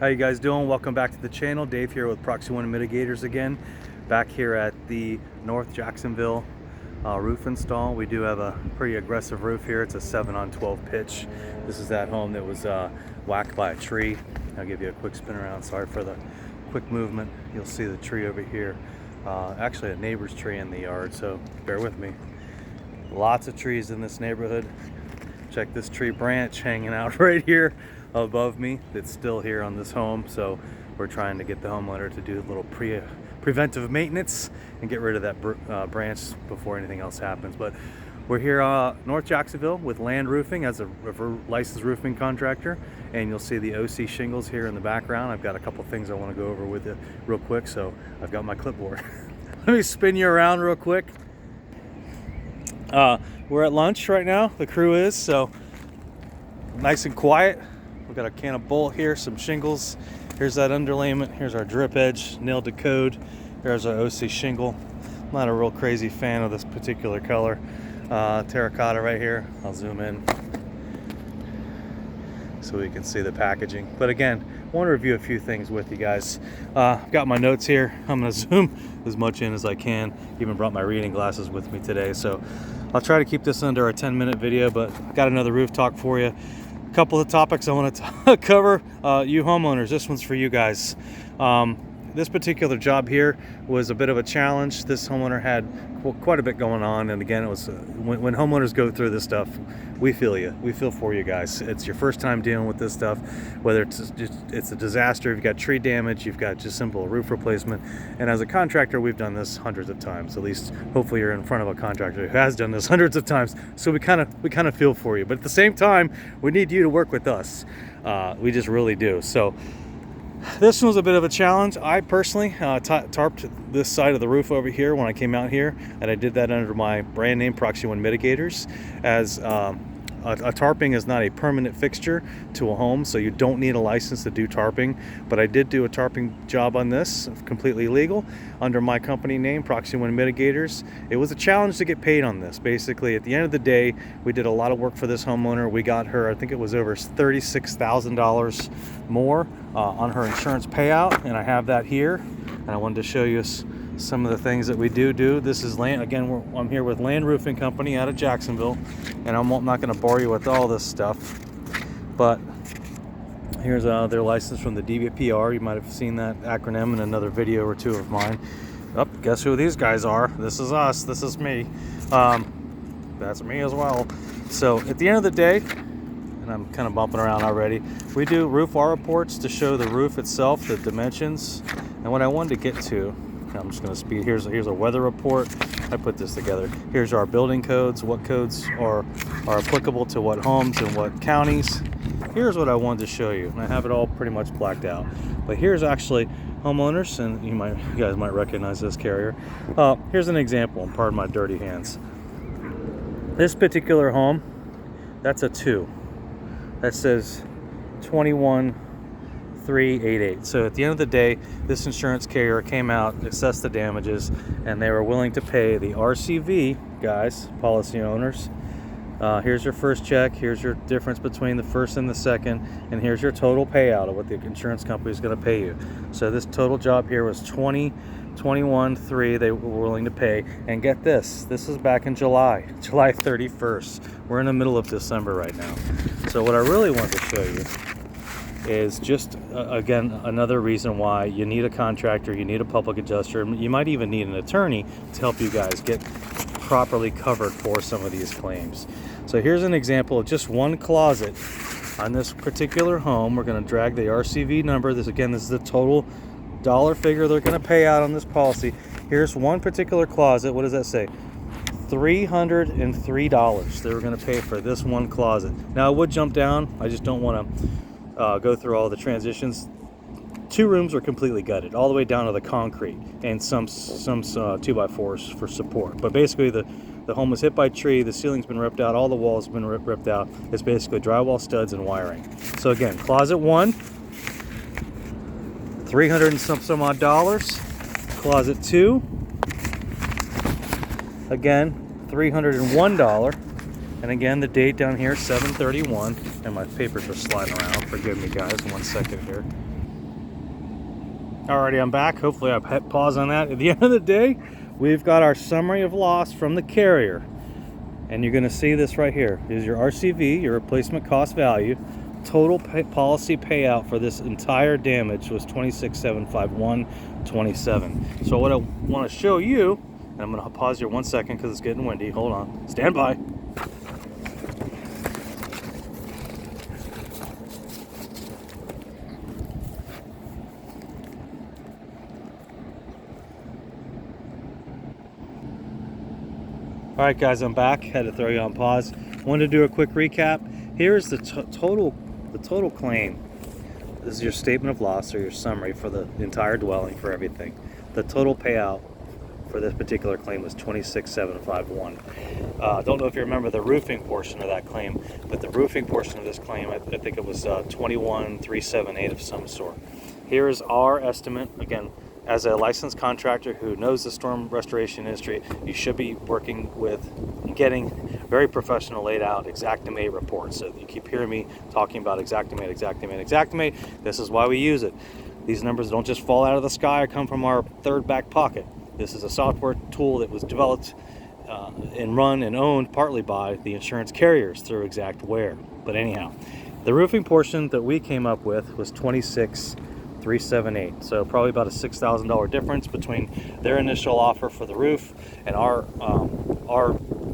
How you guys doing? Welcome back to the channel. Dave here with Proxy One Mitigators again. Back here at the North Jacksonville roof install. We do have a pretty aggressive roof here. It's a 7-on-12 pitch. This is that home that was whacked by a tree. I'll give you a quick spin around. Sorry for the quick movement. You'll see the tree over here. Actually a neighbor's tree in the yard, so bear with me. Lots of trees in this neighborhood. Check this tree branch hanging out right here above me. It's still here on this home, so we're trying to get the homeowner to do a little preventive maintenance and get rid of that branch before anything else happens. But we're here North Jacksonville with Land Roofing as a licensed roofing contractor, and you'll see the OC shingles here in the background. I've got a couple things I want to go over with you real quick, so I've got my clipboard. Let me spin you around real quick. We're at lunch right now, the crew is, so nice and quiet. We've got a can of Bolt here, some shingles. Here's that underlayment. Here's our drip edge, nailed to code. Here's our OC shingle. I'm not a real crazy fan of this particular color. Terracotta right here. I'll zoom in so we can see the packaging. But again, I want to review a few things with you guys. I've got my notes here. I'm going to zoom as much in as I can. Even brought my reading glasses with me today, so I'll try to keep this under a 10-minute video, but I've got another roof talk for you. A couple of topics I want to cover. You homeowners, this one's for you guys. This particular job here was a bit of a challenge. This homeowner had quite a bit going on, and again, it was when homeowners go through this stuff, we feel you. We feel for you guys. It's your first time dealing with this stuff, whether it's a disaster, you've got tree damage, you've got just simple roof replacement. And as a contractor, we've done this hundreds of times. At least, hopefully, you're in front of a contractor who has done this hundreds of times. So we kind of feel for you. But at the same time, we need you to work with us. We just really do. So this one was a bit of a challenge. I personally tarped this side of the roof over here when I came out here, and I did that under my brand name, Proxy One Mitigators, as a tarping is not a permanent fixture to a home, so you don't need a license to do tarping. But I did do a tarping job on this, completely legal, under my company name, Proxy One Mitigators. It was a challenge to get paid on this. Basically, at the end of the day, we did a lot of work for this homeowner. We got her, I think it was over $36,000 more on her insurance payout, and I have that here. And I wanted to show you some of the things that we do. This is Land, again, I'm here with Land Roofing Company out of Jacksonville, and I'm not going to bore you with all this stuff, but here's their license from the DVPR. You might have seen that acronym in another video or two of mine. Oh, guess who these guys are? This is us. This is me. That's me as well. So at the end of the day, and I'm kind of bumping around already, we do roof R reports to show the roof itself, the dimensions. And what I wanted to get to, I'm just going to speed. Here's a weather report. I put this together. Here's our building codes. What codes are applicable to what homes and what counties. Here's what I wanted to show you, and I have it all pretty much blacked out. But here's actually Homeowners, and you guys might recognize this carrier. Here's an example. And pardon my dirty hands. This particular home, that's a 2. That says 21,388. So at the end of the day, this insurance carrier came out, assessed the damages, and they were willing to pay the RCV, guys, policy owners. Here's your first check, here's your difference between the first and the second, and here's your total payout of what the insurance company is going to pay you. So this total job here was $21,300 they were willing to pay. And get this is back in July 31st. We're in the middle of December right now. So what I really want to show you is just, again, another reason why you need a contractor, you need a public adjuster, you might even need an attorney to help you guys get properly covered for some of these claims. So here's an example of just one closet on this particular home. We're going to drag the RCV number. This is the total dollar figure they're going to pay out on this policy. Here's one particular closet. What does that say? $303 they were going to pay for this one closet. Now I would jump down. I just don't want to go through all the transitions. 2 rooms were completely gutted, all the way down to the concrete, and some 2x4s for support. But basically, the home was hit by a tree. The ceiling's been ripped out. All the walls have been ripped out. It's basically drywall, studs, and wiring. So again, closet 1, $300 and some odd dollars. Closet 2, again, $301. And again, the date down here, 7/31, and my papers are sliding around. Forgive me, guys, 1 second here. Alrighty, I'm back. Hopefully I hit pause on that. At the end of the day, we've got our summary of loss from the carrier. And you're going to see this right here. Here's your RCV, your replacement cost value. Total policy payout for this entire damage was $26,751.27. So what I want to show you, and I'm going to pause here 1 second because it's getting windy. Hold on. Stand by. All right, guys, I'm back. Had to throw you on pause. Wanted to do a quick recap. Here's the total claim. This is your statement of loss or your summary for the entire dwelling for everything. The total payout for this particular claim was $26,751. Don't know if you remember the roofing portion of that claim, but the roofing portion of this claim, I think it was $21,378 of some sort. Here is our estimate. Again, as a licensed contractor who knows the storm restoration industry, you should be working with getting very professional laid out Xactimate reports. So you keep hearing me talking about Xactimate. This is why we use it. These numbers don't just fall out of the sky or come from our third back pocket. This is a software tool that was developed and run and owned partly by the insurance carriers through Xactware. But anyhow, the roofing portion that we came up with was $26,378. So probably about a $6,000 difference between their initial offer for the roof and our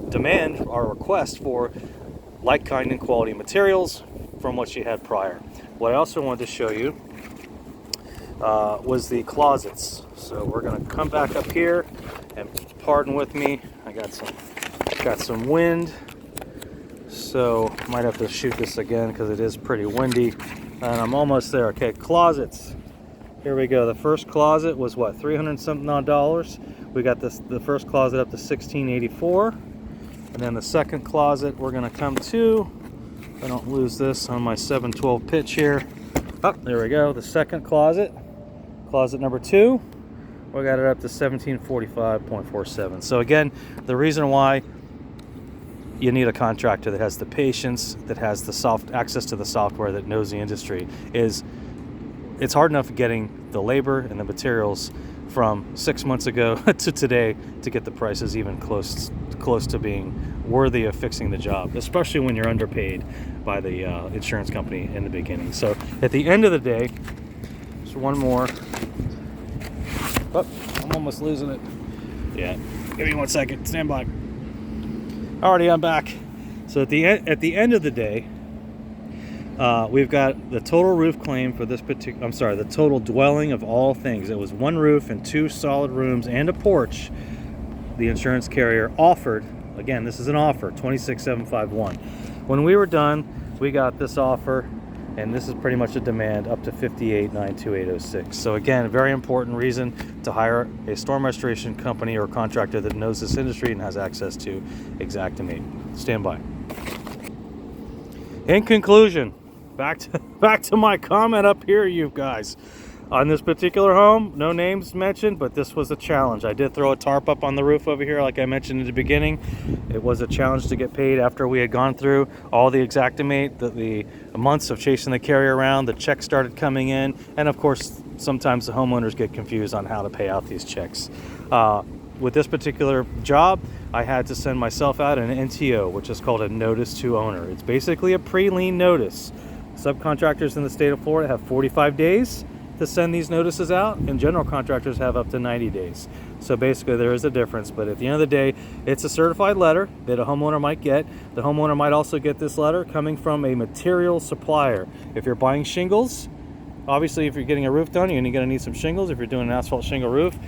demand, our request for like, kind, and quality materials from what she had prior. What I also wanted to show you was the closets. So we're going to come back up here, and pardon with me, I got some wind, so might have to shoot this again because it is pretty windy, and I'm almost there. Okay, closets. Here we go. The first closet was what, $300 something odd dollars. We got the first closet up to $1,684, and then the second closet we're going to come to. I don't lose this on my 712 pitch here. Oh, there we go. The second closet number 2, we got it up to $1,745.47. So again, the reason why you need a contractor that has the patience, that has the access to the software, that knows the industry, is it's hard enough getting the labor and the materials from 6 months ago to today to get the prices even close to being worthy of fixing the job, especially when you're underpaid by the insurance company in the beginning. So at the end of the day, just one more. Oh, I'm almost losing it. Yeah, give me 1 second. Stand by. Alrighty, I'm back. So at the end of the day, we've got the total roof claim for this particular. I'm sorry, the total dwelling of all things. It was one roof and 2 solid rooms and a porch. The insurance carrier offered. Again, this is an offer. $26,751. When we were done, we got this offer. And this is pretty much a demand up to $58,928.06. So again, a very important reason to hire a storm restoration company or contractor that knows this industry and has access to Xactimate. Stand by. In conclusion, back to my comment up here, you guys. On this particular home, no names mentioned, but this was a challenge. I did throw a tarp up on the roof over here, like I mentioned in the beginning. It was a challenge to get paid after we had gone through all the Xactimate, the months of chasing the carrier around. The checks started coming in, and of course, sometimes the homeowners get confused on how to pay out these checks. With this particular job, I had to send myself out an NTO, which is called a notice to owner. It's basically a pre-lien notice. Subcontractors in the state of Florida have 45 days to send these notices out, and general contractors have up to 90 days. So basically there is a difference, but at the end of the day, it's a certified letter that a homeowner might get. The homeowner might also get this letter coming from a material supplier. If you're buying shingles, obviously if you're getting a roof done, you're going to need some shingles. If you're doing an asphalt shingle roof,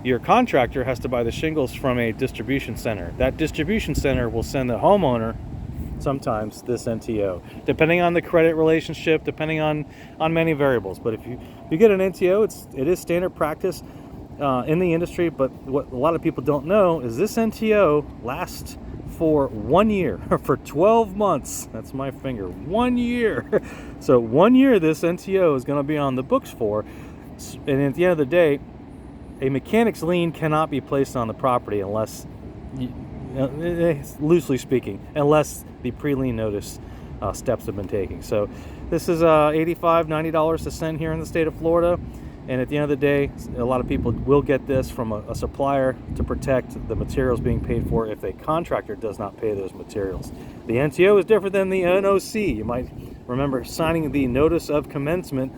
your contractor has to buy the shingles from a distribution center. That distribution center will send the homeowner sometimes this NTO, depending on the credit relationship, depending on many variables. But if you get an NTO, it is standard practice in the industry. But what a lot of people don't know is this NTO lasts for 1 year, for 12 months. That's my finger. 1 year. So 1 year this NTO is going to be on the books for, and at the end of the day, a mechanic's lien cannot be placed on the property unless, loosely speaking, unless the pre-lien notice steps have been taken. So this is $85, $90 to send here in the state of Florida. And at the end of the day, a lot of people will get this from a supplier to protect the materials being paid for if a contractor does not pay those materials. The NTO is different than the NOC. You might remember signing the notice of commencement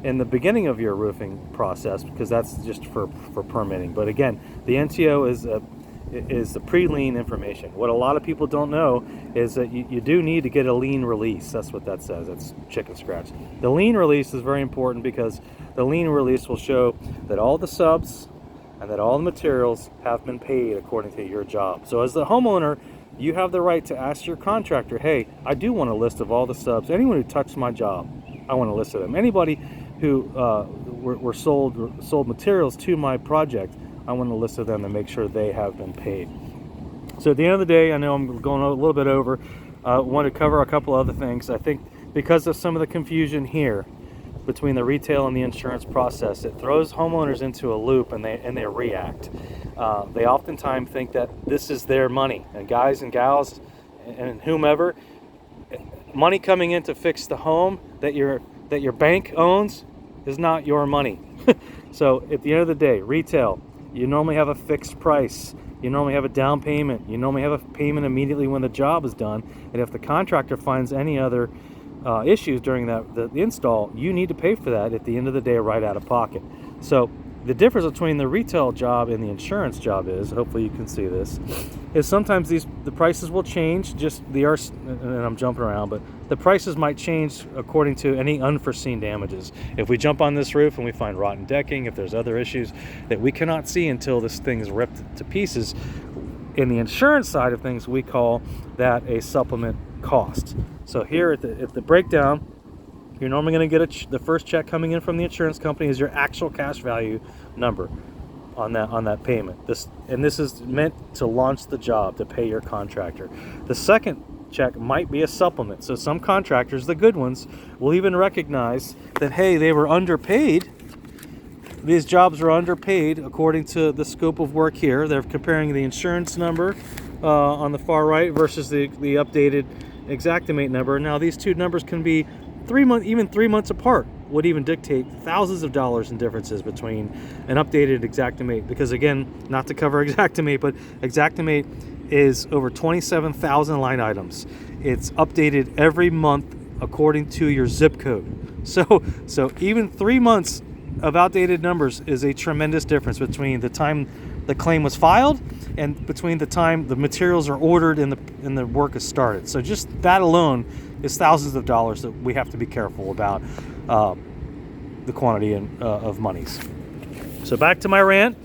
in the beginning of your roofing process, because that's just for permitting. But again, the NTO is the pre-lien information. What a lot of people don't know is that you do need to get a lien release. That's what that says. It's chicken scratch. The lien release is very important, because the lien release will show that all the subs and that all the materials have been paid according to your job. So as the homeowner, you have the right to ask your contractor, hey, I do want a list of all the subs. Anyone who touched my job, I want a list of them. Anybody who were sold materials to my project, I want a list of them to make sure they have been paid. So at the end of the day, I know I'm going a little bit over. I want to cover a couple other things. I think because of some of the confusion here between the retail and the insurance process, it throws homeowners into a loop, and they react. They oftentimes think that this is their money, and guys and gals and whomever, money coming in to fix the home that your bank owns is not your money. So at the end of the day, retail, you normally have a fixed price. You normally have a down payment. You normally have a payment immediately when the job is done. And if the contractor finds any other issues during the install, you need to pay for that at the end of the day right out of pocket. So the difference between the retail job and the insurance job is, hopefully you can see this, is sometimes the prices will change, and I'm jumping around, but the prices might change according to any unforeseen damages. If we jump on this roof and we find rotten decking, if there's other issues that we cannot see until this thing is ripped to pieces, in the insurance side of things, we call that a supplement cost. So here at the breakdown, you're normally going to get the first check coming in from the insurance company is your actual cash value number on that payment. This is meant to launch the job, to pay your contractor. The second check might be a supplement. So some contractors, the good ones, will even recognize that, hey, they were underpaid. These jobs are underpaid according to the scope of work here. They're comparing the insurance number on the far right versus the updated Xactimate number. Now these two numbers can be 3 months apart, would even dictate thousands of dollars in differences between an updated Xactimate. Because again, not to cover Xactimate, but Xactimate is over 27,000 line items. It's updated every month according to your zip code. So even 3 months of outdated numbers is a tremendous difference between the time the claim was filed and between the time the materials are ordered and the work is started. So just that alone is thousands of dollars that we have to be careful about the quantity of monies. So back to my rant.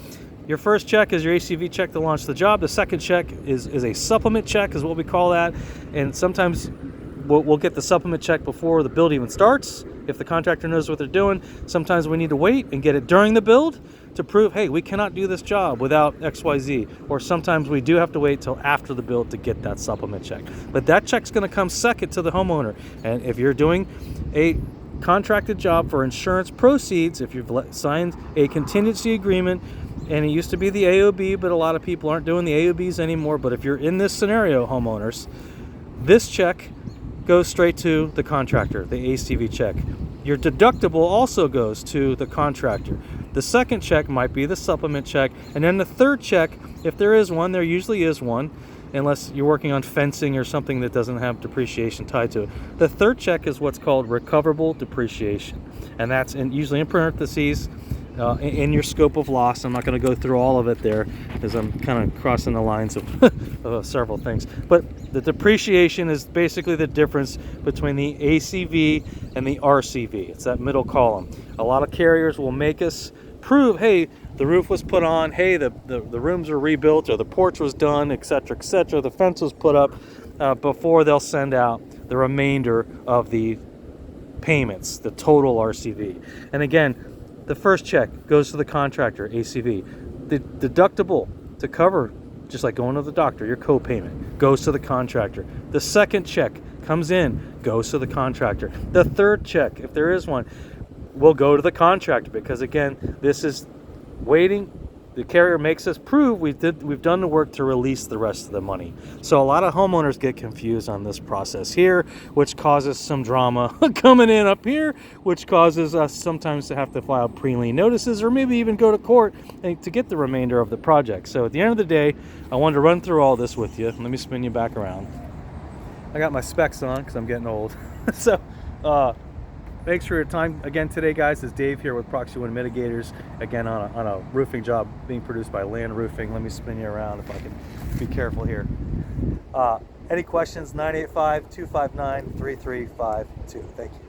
Your first check is your ACV check to launch the job. The second check is a supplement check, is what we call that. And sometimes we'll get the supplement check before the build even starts, if the contractor knows what they're doing. Sometimes we need to wait and get it during the build to prove, hey, we cannot do this job without XYZ. Or sometimes we do have to wait till after the build to get that supplement check. But that check's going to come second to the homeowner. And if you're doing a contracted job for insurance proceeds, if you've signed a contingency agreement, and it used to be the AOB, but a lot of people aren't doing the AOBs anymore. But if you're in this scenario, homeowners, this check goes straight to the contractor, the ACV check. Your deductible also goes to the contractor. The second check might be the supplement check. And then the third check, if there is one, there usually is one, unless you're working on fencing or something that doesn't have depreciation tied to it. The third check is what's called recoverable depreciation. And that's usually in parentheses in your scope of loss. I'm not going to go through all of it there because I'm kind of crossing the lines of several things. But the depreciation is basically the difference between the ACV and the RCV. It's that middle column. A lot of carriers will make us prove, hey, the roof was put on, hey, the rooms were rebuilt, or the porch was done, etc., etc. The fence was put up before they'll send out the remainder of the payments, the total RCV. And again, the first check goes to the contractor, ACV. The deductible to cover, just like going to the doctor, your co-payment, goes to the contractor. The second check comes in, goes to the contractor. The third check, if there is one, will go to the contractor, because again, this is waiting. the carrier makes us prove we've done the work to release the rest of the money. So a lot of homeowners get confused on this process here, which causes some drama coming in up here, which causes us sometimes to have to file pre-lien notices or maybe even go to court to get the remainder of the project. So at the end of the day, I wanted to run through all this with you. Let me spin you back around. I got my specs on because I'm getting old. So thanks for your time again today, guys. This is Dave here with Proxy Wind Mitigators, again on a roofing job being produced by Land Roofing. Let me spin you around if I can be careful here. Any questions? 985-259-3352. Thank you.